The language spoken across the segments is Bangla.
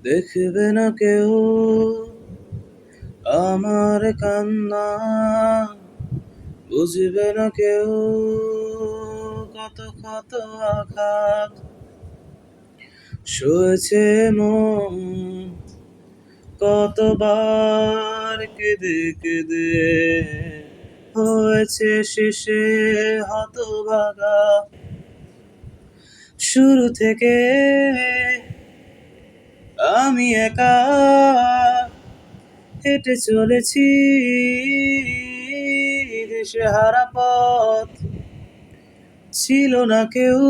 দেখবে না কেউ আমার কান্না, বুঝবে না কেউ কত কত আঘাত সয়েছে মন, কতবার কেঁদে কেঁদে হয়েছে শেষে হতভাগা। শুরু থেকে আমি একা হেঁটে চলেছি দিশেহারা পথ, ছিল না কেউ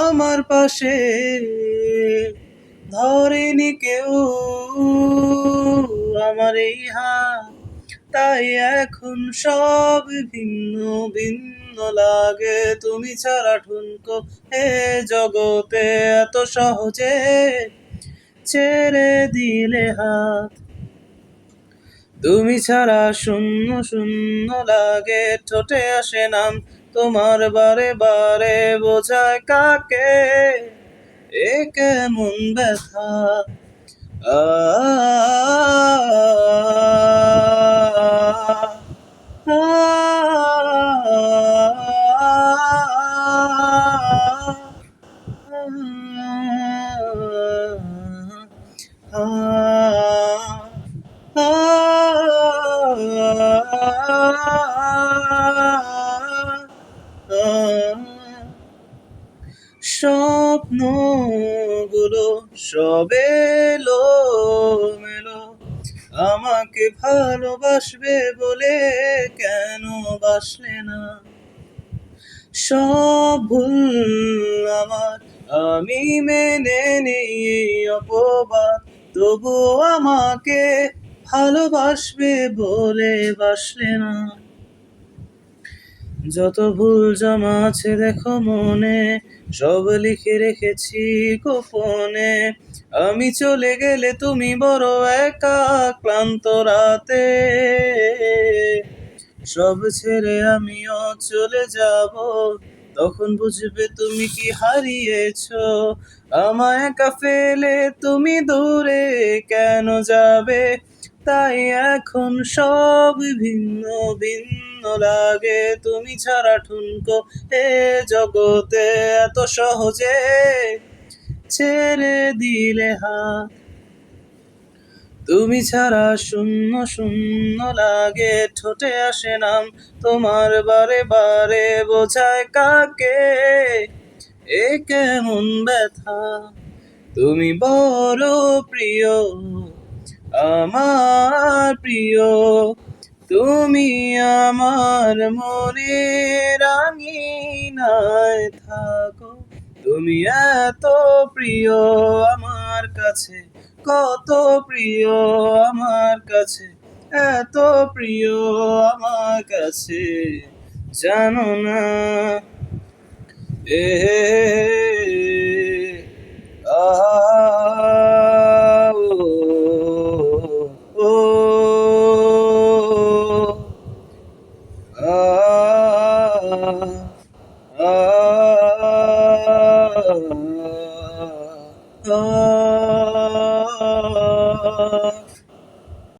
আমার পাশে, ধরেনি কেউ আমার এই হাত। তাই এখন সব ভিন্ন ভিন্ন লাগে, তুমি ছাড়া ঠুনকো এ জগতে এত সহজে ছেড়ে দিলে হাত। তুমি ছাড়া শূন্য শূন্য লাগে, ঠোঁটে আসে নাম তোমার বারে বারে, বোঝায় কাকে এ কেমন ব্যথা। আ স্বপ্নগুলো সব এলোমেলো, আমাকে ভালোবাসবে বলে কেন বাসলে না। সব ভুল আমার, আমি মেনে নেই অপবাদ, তবু আমাকে ভালোবাসবে বলে বাসলে না। যত ভুল জমা আছে দেখো মনে, সব লিখে রেখেছি গোপনে। আমি চলে গেলে তুমি বড় একা ক্লান্ত রাতে, সব ছেড়ে আমিও চলে যাব, তখন বুঝবে তুমি কি হারিয়েছো। আমায় একা ফেলে তুমি দূরে কেন যাবে, তাই এখন সব ভিন্ন ভিন্ন লাগে, তুমি ছাড়া ঠুনকো এ জগতে এত সহজে ছেড়ে দিলে হাত। তুমি ছাড়া শূন্য শূন্য লাগে, ঠোঁটে আসে নাম তোমার বারে বারে, বোঝায় কাকে এ কেমন ব্যথা। তুমি বড় প্রিয় আমার প্রিয়, তুমি আমার মনে রাঙিনায় থাকো। তুমি এত প্রিয় আমার কাছে, কত প্রিয় আমার কাছে, এত প্রিয় আমার কাছে, জানো না এ